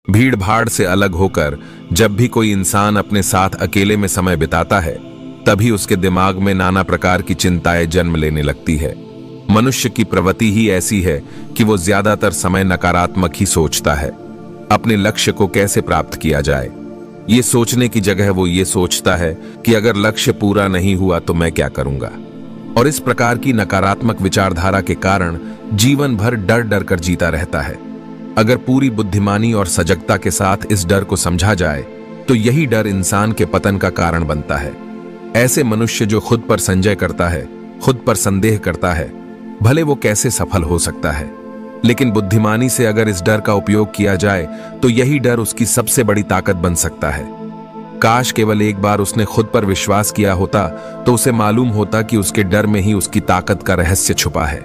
भीड़ भाड़ से अलग होकर जब भी कोई इंसान अपने साथ अकेले में समय बिताता है, तभी उसके दिमाग में नाना प्रकार की चिंताएं जन्म लेने लगती है। मनुष्य की प्रवृत्ति ही ऐसी है कि वो ज्यादातर समय नकारात्मक ही सोचता है। अपने लक्ष्य को कैसे प्राप्त किया जाए, ये सोचने की जगह वो ये सोचता है कि अगर लक्ष्य पूरा नहीं हुआ तो मैं क्या करूंगा। और इस प्रकार की नकारात्मक विचारधारा के कारण जीवन भर डर डर कर जीता रहता है। अगर पूरी बुद्धिमानी और सजगता के साथ इस डर को समझा जाए तो यही डर इंसान के पतन का कारण बनता है। ऐसे मनुष्य जो खुद पर संजय करता है, खुद पर संदेह करता है, भले वो कैसे सफल हो सकता है, लेकिन बुद्धिमानी से अगर इस डर का उपयोग किया जाए तो यही डर उसकी सबसे बड़ी ताकत बन सकता है। काश केवल एक बार उसने खुद पर विश्वास किया होता तो उसे मालूम होता कि उसके डर में ही उसकी ताकत का रहस्य छुपा है।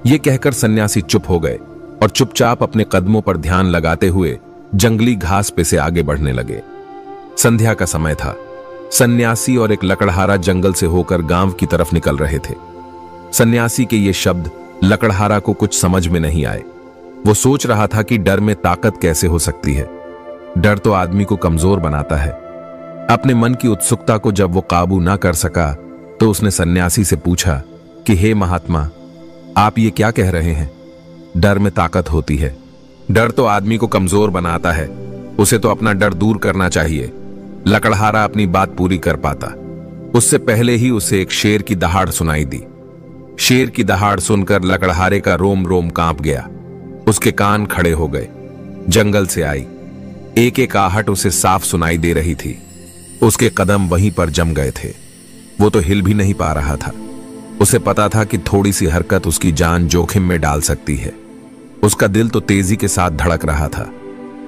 ये कहकर सन्यासी चुप हो गए और चुपचाप अपने कदमों पर ध्यान लगाते हुए जंगली घास पे से आगे बढ़ने लगे। संध्या का समय था। सन्यासी और एक लकड़हारा जंगल से होकर गांव की तरफ निकल रहे थे। सन्यासी के ये शब्द लकड़हारा को कुछ समझ में नहीं आए। वो सोच रहा था कि डर में ताकत कैसे हो सकती है। डर तो आदमी को कमजोर बनाता है। अपने मन की उत्सुकता को जब वो काबू ना कर सका तो उसने सन्यासी से पूछा कि हे महात्मा, आप ये क्या कह रहे हैं? डर में ताकत होती है। डर तो आदमी को कमजोर बनाता है। उसे तो अपना डर दूर करना चाहिए। लकड़हारा अपनी बात पूरी कर पाता उससे पहले ही उसे एक शेर की दहाड़ सुनाई दी। शेर की दहाड़ सुनकर लकड़हारे का रोम रोम कांप गया। उसके कान खड़े हो गए। जंगल से आई एक एक आहट उसे साफ सुनाई दे रही थी। उसके कदम वहीं पर जम गए थे। वो तो हिल भी नहीं पा रहा था। उसे पता था कि थोड़ी सी हरकत उसकी जान जोखिम में डाल सकती है। उसका दिल तो तेजी के साथ धड़क रहा था,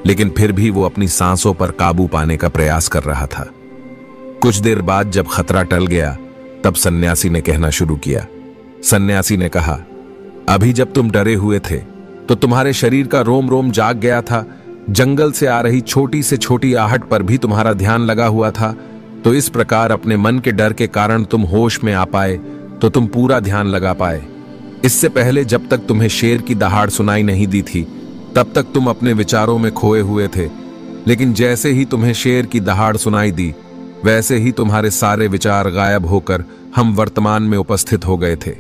लेकिन फिर भी वो अपनी सांसों पर काबू पाने का प्रयास कर रहा था। कुछ देर बाद जब खतरा टल गया तब सन्यासी ने कहना शुरू किया। सन्यासी ने कहा, अभी जब तुम डरे हुए थे तो तुम्हारे शरीर का रोम रोम जाग गया था। जंगल से आ रही छोटी से छोटी आहट पर भी तुम्हारा ध्यान लगा हुआ था। तो इस प्रकार अपने मन के डर के कारण तुम होश में आ पाए तो तुम पूरा ध्यान लगा पाए। इससे पहले जब तक तुम्हें शेर की दहाड़ सुनाई नहीं दी थी तब तक तुम अपने विचारों में खोए हुए थे, लेकिन जैसे ही तुम्हें शेर की दहाड़ सुनाई दी वैसे ही तुम्हारे सारे विचार गायब होकर हम वर्तमान में उपस्थित हो गए थे।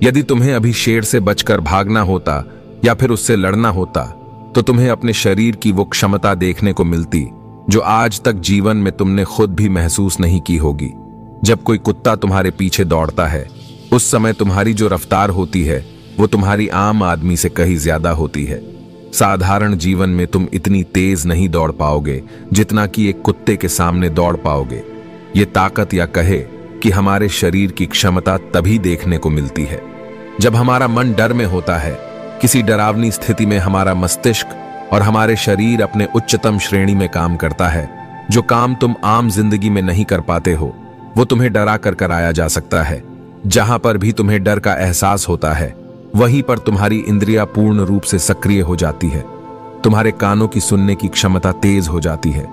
यदि तुम्हें अभी शेर से बचकर भागना होता या फिर उससे लड़ना होता तो तुम्हें अपने शरीर की वो क्षमता देखने को मिलती जो आज तक जीवन में तुमने खुद भी महसूस नहीं की होगी। जब कोई कुत्ता तुम्हारे पीछे दौड़ता है उस समय तुम्हारी जो रफ्तार होती है वो तुम्हारी आम आदमी से कहीं ज्यादा होती है। साधारण जीवन में तुम इतनी तेज नहीं दौड़ पाओगे जितना कि एक कुत्ते के सामने दौड़ पाओगे। ये ताकत या कहे कि हमारे शरीर की क्षमता तभी देखने को मिलती है जब हमारा मन डर में होता है। किसी डरावनी स्थिति में हमारा मस्तिष्क और हमारे शरीर अपने उच्चतम श्रेणी में काम करता है। जो काम तुम आम जिंदगी में नहीं कर पाते हो वो तुम्हें डरा कर कराया जा सकता है। जहां पर भी तुम्हें डर का एहसास होता है वहीं पर तुम्हारी इंद्रियां पूर्ण रूप से सक्रिय हो जाती है। तुम्हारे कानों की सुनने की क्षमता तेज हो जाती है।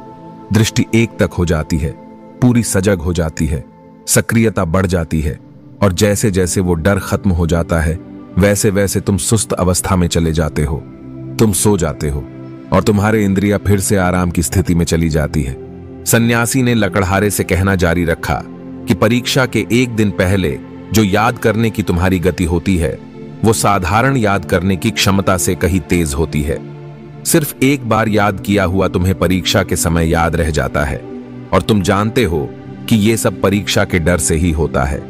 दृष्टि एक तक हो जाती है, पूरी सजग हो जाती है, सक्रियता बढ़ जाती है। और जैसे जैसे वो डर खत्म हो जाता है वैसे वैसे तुम सुस्त अवस्था में चले जाते हो। तुम सो जाते हो और तुम्हारे इंद्रियां फिर से आराम की स्थिति में चली जाती है। सन्यासी ने लकड़हारे से कहना जारी रखा कि परीक्षा के एक दिन पहले जो याद करने की तुम्हारी गति होती है वो साधारण याद करने की क्षमता से कहीं तेज होती है। सिर्फ एक बार याद किया हुआ तुम्हें परीक्षा के समय याद रह जाता है और तुम जानते हो कि ये सब परीक्षा के डर से ही होता है।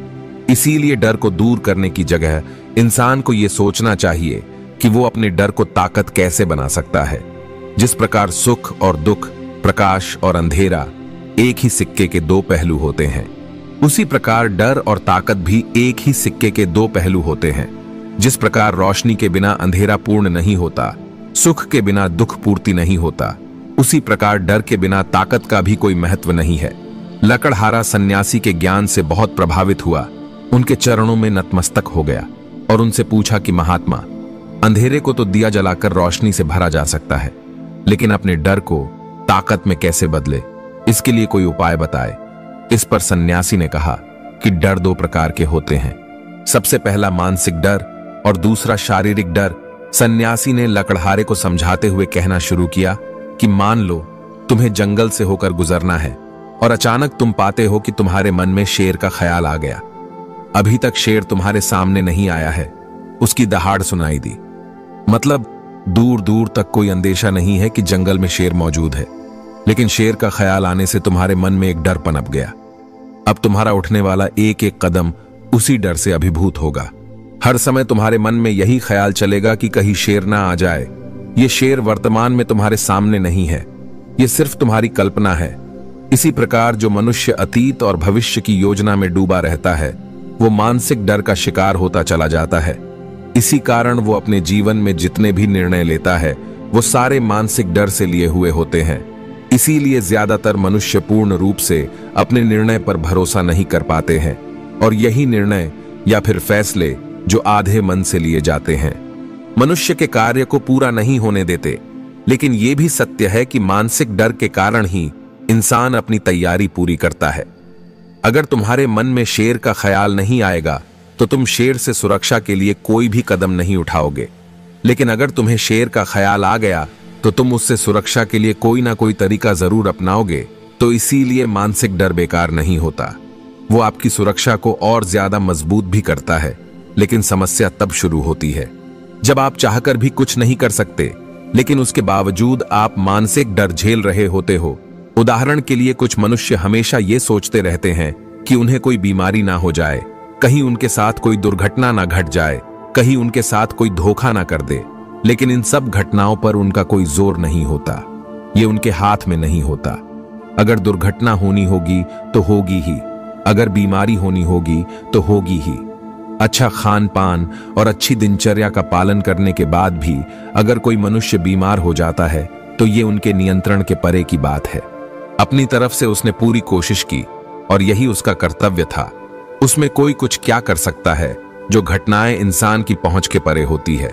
इसीलिए डर को दूर करने की जगह इंसान को यह सोचना चाहिए कि वो अपने डर को ताकत कैसे बना सकता है। जिस प्रकार सुख और दुख, प्रकाश और अंधेरा एक ही सिक्के के दो पहलू होते हैं, उसी प्रकार डर और ताकत भी एक ही सिक्के के दो पहलू होते हैं। जिस प्रकार रोशनी के बिना अंधेरा पूर्ण नहीं होता, सुख के बिना दुख पूर्ति नहीं होता, उसी प्रकार डर के बिना ताकत का भी कोई महत्व नहीं है। लकड़हारा सन्यासी के ज्ञान से बहुत प्रभावित हुआ, उनके चरणों में नतमस्तक हो गया और उनसे पूछा कि महात्मा, अंधेरे को तो दिया जलाकर रोशनी से भरा जा सकता है, लेकिन अपने डर को ताकत में कैसे बदले, इसके लिए कोई उपाय बताए। इस पर सन्यासी ने कहा कि डर दो प्रकार के होते हैं। सबसे पहला मानसिक डर और दूसरा शारीरिक डर। सन्यासी ने लकड़हारे को समझाते हुए कहना शुरू किया कि मान लो तुम्हें जंगल से होकर गुजरना है और अचानक तुम पाते हो कि तुम्हारे मन में शेर का ख्याल आ गया। अभी तक शेर तुम्हारे सामने नहीं आया है, उसकी दहाड़ सुनाई दी। मतलब दूर दूर तक कोई अंदेशा नहीं है कि जंगल में शेर मौजूद है, लेकिन शेर का ख्याल आने से तुम्हारे मन में एक डर पनप गया। अब तुम्हारा उठने वाला एक एक कदम उसी डर से अभिभूत होगा। हर समय तुम्हारे मन में यही ख्याल चलेगा कि कहीं शेर ना आ जाए। ये शेर वर्तमान में तुम्हारे सामने नहीं है, ये सिर्फ तुम्हारी कल्पना है। इसी प्रकार जो मनुष्य अतीत और भविष्य की योजना में डूबा रहता है, वो मानसिक डर का शिकार होता चला जाता है। इसी कारण वो अपने जीवन में जितने भी निर्णय लेता है, वो सारे मानसिक डर से लिए हुए होते हैं। इसीलिए ज्यादातर मनुष्य पूर्ण रूप से अपने निर्णय पर भरोसा नहीं कर पाते हैं, और यही निर्णय या फिर फैसले जो आधे मन से लिए जाते हैं, मनुष्य के कार्य को पूरा नहीं होने देते। लेकिन यह भी सत्य है कि मानसिक डर के कारण ही इंसान अपनी तैयारी पूरी करता है। अगर तुम्हारे मन में शेर का ख्याल नहीं आएगा तो तुम शेर से सुरक्षा के लिए कोई भी कदम नहीं उठाओगे। लेकिन अगर तुम्हें शेर का ख्याल आ गया तो तुम उससे सुरक्षा के लिए कोई ना कोई तरीका जरूर अपनाओगे। तो इसीलिए मानसिक डर बेकार नहीं होता, वो आपकी सुरक्षा को और ज्यादा मजबूत भी करता है। लेकिन समस्या तब शुरू होती है जब आप चाहकर भी कुछ नहीं कर सकते, लेकिन उसके बावजूद आप मानसिक डर झेल रहे होते हो। उदाहरण के लिए कुछ मनुष्य हमेशा ये सोचते रहते हैं कि उन्हें कोई बीमारी ना हो जाए, कहीं उनके साथ कोई दुर्घटना ना घट जाए, कहीं उनके साथ कोई धोखा ना कर दे। लेकिन इन सब घटनाओं पर उनका कोई जोर नहीं होता, ये उनके हाथ में नहीं होता। अगर दुर्घटना होनी होगी तो होगी ही, अगर बीमारी होनी होगी तो होगी ही। अच्छा खान पान और अच्छी दिनचर्या का पालन करने के बाद भी अगर कोई मनुष्य बीमार हो जाता है तो ये उनके नियंत्रण के परे की बात है। अपनी तरफ से उसने पूरी कोशिश की और यही उसका कर्तव्य था। उसमें कोई कुछ क्या कर सकता है? जो घटनाएं इंसान की पहुंच के परे होती है,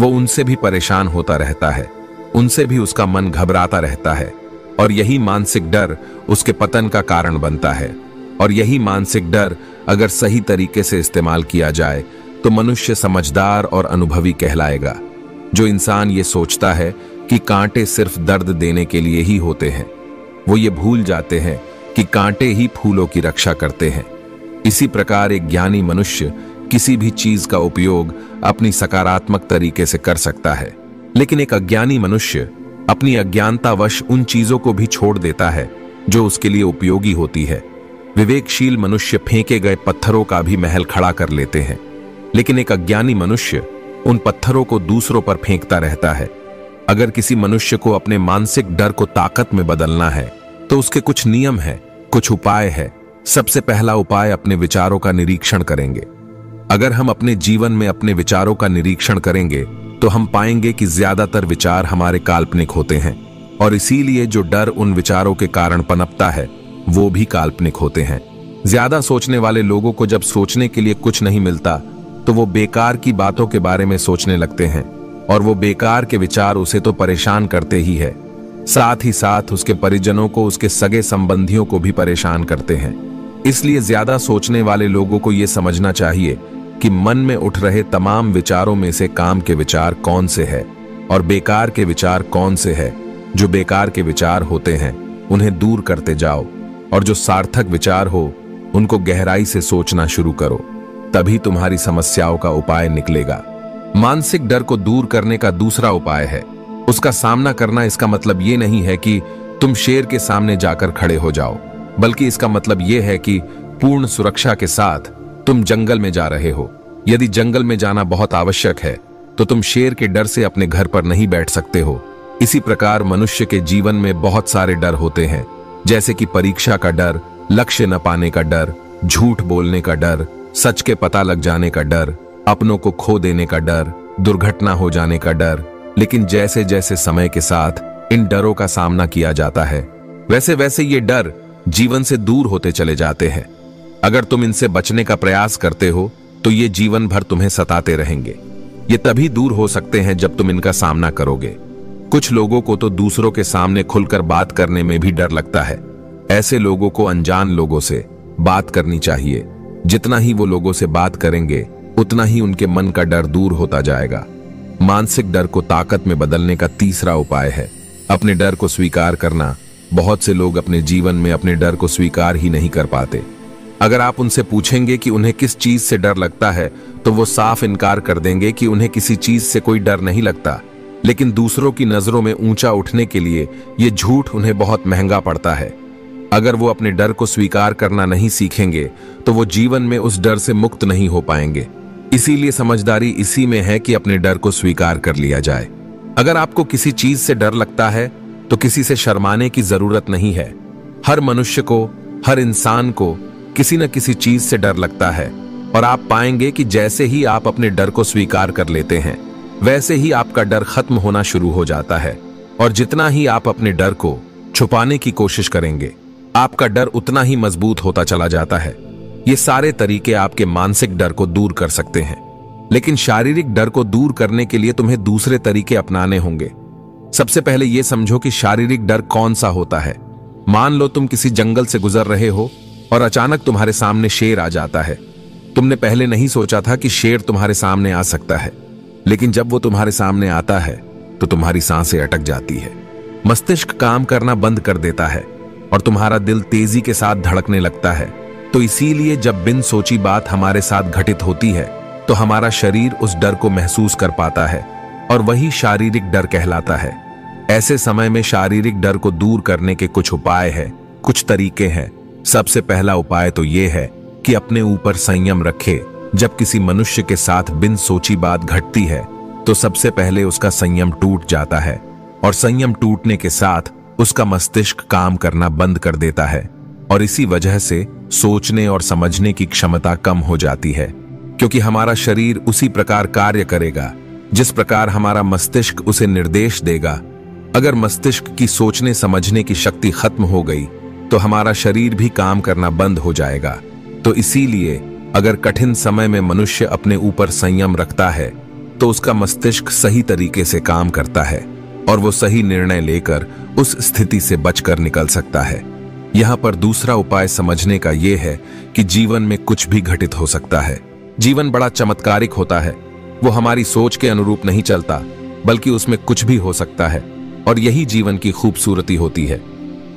वो उनसे भी परेशान होता रहता है, उनसे भी उसका मन घबराता रहता है, और यही मानसिक डर उसके पतन का कारण बनता है। और यही मानसिक डर अगर सही तरीके से इस्तेमाल किया जाए तो मनुष्य समझदार और अनुभवी कहलाएगा। जो इंसान ये सोचता है कि कांटे सिर्फ दर्द देने के लिए ही होते हैं, वो ये भूल जाते हैं कि कांटे ही फूलों की रक्षा करते हैं। इसी प्रकार एक ज्ञानी मनुष्य किसी भी चीज का उपयोग अपनी सकारात्मक तरीके से कर सकता है, लेकिन एक अज्ञानी मनुष्य अपनी अज्ञानतावश उन चीजों को भी छोड़ देता है जो उसके लिए उपयोगी होती है। विवेकशील मनुष्य फेंके गए पत्थरों का भी महल खड़ा कर लेते हैं, लेकिन एक अज्ञानी मनुष्य उन पत्थरों को दूसरों पर फेंकता रहता है। अगर किसी मनुष्य को अपने मानसिक डर को ताकत में बदलना है तो उसके कुछ नियम हैं, कुछ उपाय है। सबसे पहला उपाय, अपने विचारों का निरीक्षण करेंगे। अगर हम अपने जीवन में अपने विचारों का निरीक्षण करेंगे तो हम पाएंगे कि ज्यादातर विचार हमारे काल्पनिक होते हैं, और इसीलिए जो डर उन विचारों के कारण पनपता है वो भी काल्पनिक होते हैं। ज्यादा सोचने वाले लोगों को जब सोचने के लिए कुछ नहीं मिलता तो वो बेकार की बातों के बारे में सोचने लगते हैं, और वो बेकार के विचार उसे तो परेशान करते ही है, साथ ही साथ उसके परिजनों को, उसके सगे संबंधियों को भी परेशान करते हैं। इसलिए ज्यादा सोचने वाले लोगों को यह समझना चाहिए कि मन में उठ रहे तमाम विचारों में से काम के विचार कौन से है और बेकार के विचार कौन से है। जो बेकार के विचार होते हैं उन्हें दूर करते जाओ, और जो सार्थक विचार हो उनको गहराई से सोचना शुरू करो, तभी तुम्हारी समस्याओं का उपाय निकलेगा। मानसिक डर को दूर करने का दूसरा उपाय है उसका सामना करना। इसका मतलब ये नहीं है कि तुम शेर के सामने जाकर खड़े हो जाओ, बल्कि इसका मतलब यह है कि पूर्ण सुरक्षा के साथ तुम जंगल में जा रहे हो। यदि जंगल में जाना बहुत आवश्यक है तो तुम शेर के डर से अपने घर पर नहीं बैठ सकते हो। इसी प्रकार मनुष्य के जीवन में बहुत सारे डर होते हैं, जैसे कि परीक्षा का डर, लक्ष्य न पाने का डर, झूठ बोलने का डर, सच के पता लग जाने का डर, अपनों को खो देने का डर, दुर्घटना हो जाने का डर। लेकिन जैसे जैसे समय के साथ इन डरों का सामना किया जाता है, वैसे वैसे ये डर जीवन से दूर होते चले जाते हैं। अगर तुम इनसे बचने का प्रयास करते हो तो ये जीवन भर तुम्हें सताते रहेंगे। ये तभी दूर हो सकते हैं जब तुम इनका सामना करोगे। कुछ लोगों को तो दूसरों के सामने खुलकर बात करने में भी डर लगता है। ऐसे लोगों को अनजान लोगों से बात करनी चाहिए। जितना ही वो लोगों से बात करेंगे उतना ही उनके मन का डर दूर होता जाएगा। मानसिक डर को ताकत में बदलने का तीसरा उपाय है अपने डर को स्वीकार करना। बहुत से लोग अपने जीवन में अपने डर को स्वीकार ही नहीं कर पाते। अगर आप उनसे पूछेंगे कि उन्हें किस चीज से डर लगता है, तो वो साफ इनकार कर देंगे कि उन्हें किसी चीज से कोई डर नहीं लगता। लेकिन दूसरों की नजरों में ऊंचा उठने के लिए ये झूठ उन्हें बहुत महंगा पड़ता है। अगर वो अपने डर को स्वीकार करना नहीं सीखेंगे तो वो जीवन में उस डर से मुक्त नहीं हो पाएंगे। इसीलिए समझदारी इसी में है कि अपने डर को स्वीकार कर लिया जाए। अगर आपको किसी चीज से डर लगता है तो किसी से शर्माने की जरूरत नहीं है। हर मनुष्य को, हर इंसान को किसी न किसी चीज से डर लगता है, और आप पाएंगे कि जैसे ही आप अपने डर को स्वीकार कर लेते हैं, वैसे ही आपका डर खत्म होना शुरू हो जाता है। और जितना ही आप अपने डर को छुपाने की कोशिश करेंगे, आपका डर उतना ही मजबूत होता चला जाता है। ये सारे तरीके आपके मानसिक डर को दूर कर सकते हैं, लेकिन शारीरिक डर को दूर करने के लिए तुम्हें दूसरे तरीके अपनाने होंगे। सबसे पहले यह समझो कि शारीरिक डर कौन सा होता है। मान लो तुम किसी जंगल से गुजर रहे हो और अचानक तुम्हारे सामने शेर आ जाता है। तुमने पहले नहीं सोचा था कि शेर तुम्हारे सामने आ सकता है, लेकिन जब वो तुम्हारे सामने आता है तो तुम्हारी सांसें अटक जाती है, मस्तिष्क काम करना बंद कर देता है और तुम्हारा दिल तेजी के साथ धड़कने लगता है। तो इसीलिए जब बिन सोची बात हमारे साथ घटित होती है तो हमारा शरीर उस डर को महसूस कर पाता है, और वही शारीरिक डर कहलाता है। ऐसे समय में शारीरिक डर को दूर करने के कुछ उपाय हैं, कुछ तरीके हैं। सबसे पहला उपाय तो यह है कि अपने ऊपर संयम रखे। जब किसी मनुष्य के साथ बिन सोची बात घटती है तो सबसे पहले उसका संयम टूट जाता है, और संयम टूटने के साथ उसका मस्तिष्क काम करना बंद कर देता है, और इसी वजह से सोचने और समझने की क्षमता कम हो जाती है, क्योंकि हमारा शरीर उसी प्रकार कार्य करेगा जिस प्रकार हमारा मस्तिष्क उसे निर्देश देगा। अगर मस्तिष्क की सोचने समझने की शक्ति खत्म हो गई तो हमारा शरीर भी काम करना बंद हो जाएगा। तो इसीलिए अगर कठिन समय में मनुष्य अपने ऊपर संयम रखता है तो उसका मस्तिष्क सही तरीके से काम करता है और वो सही निर्णय लेकर उस स्थिति से बचकर निकल सकता है। यहाँ पर दूसरा उपाय समझने का यह है कि जीवन में कुछ भी घटित हो सकता है। जीवन बड़ा चमत्कारिक होता है, वो हमारी सोच के अनुरूप नहीं चलता, बल्कि उसमें कुछ भी हो सकता है, और यही जीवन की खूबसूरती होती है।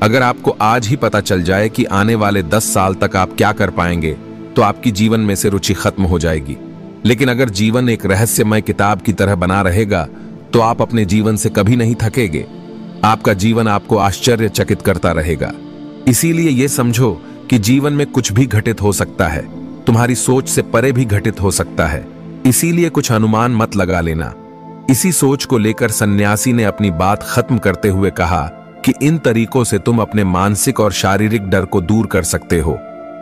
अगर आपको आज ही पता चल जाए कि आने वाले 10 साल तक आप क्या कर पाएंगे, तो आपकी जीवन में से रुचि खत्म हो जाएगी। लेकिन अगर जीवन एक रहस्यमय किताब की तरह बना रहेगा तो आप अपने जीवन से कभी नहीं थकेंगे। आपका जीवन आपको आश्चर्यचकित करता रहेगा। इसीलिए यह समझो कि जीवन में कुछ भी घटित हो सकता है, तुम्हारी सोच से परे भी घटित हो सकता है। इसीलिए कुछ अनुमान मत लगा लेना। इसी सोच को लेकर सन्यासी ने अपनी बात खत्म करते हुए कहा कि इन तरीकों से तुम अपने मानसिक और शारीरिक डर को दूर कर सकते हो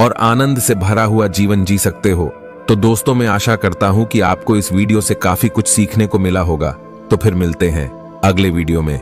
और आनंद से भरा हुआ जीवन जी सकते हो। तो दोस्तों, मैं आशा करता हूं कि आपको इस वीडियो से काफी कुछ सीखने को मिला होगा। तो फिर मिलते हैं अगले वीडियो में।